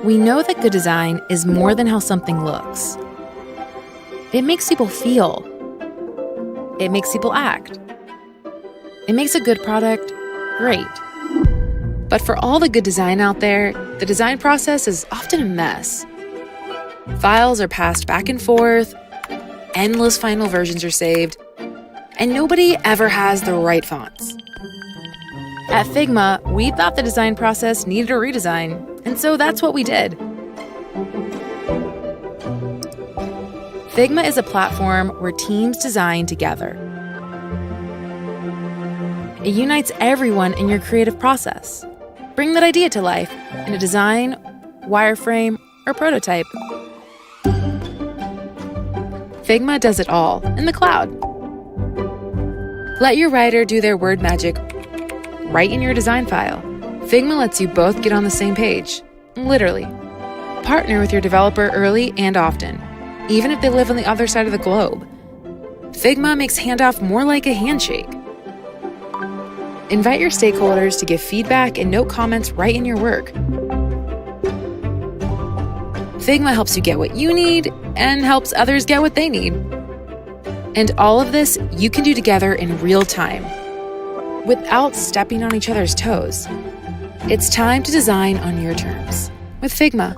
We know that good design is more than how something looks. It makes people feel. It makes people act. It makes a good product great. But for all the good design out there, the design process is often a mess. Files are passed back and forth, endless final versions are saved, and nobody ever has the right fonts. At Figma, we thought the design process needed a redesign, and so that's what we did. Figma is a platform where teams design together. It unites everyone in your creative process. Bring that idea to life in a design, wireframe, or prototype. Figma does it all in the cloud. Let your writer do their word magic right in your design file. Figma lets you both get on the same page, literally. Partner with your developer early and often, even if they live on the other side of the globe. Figma makes handoff more like a handshake. Invite your stakeholders to give feedback and note comments right in your work. Figma helps you get what you need and helps others get what they need. And all of this you can do together in real time, without stepping on each other's toes. It's time to design on your terms with Figma.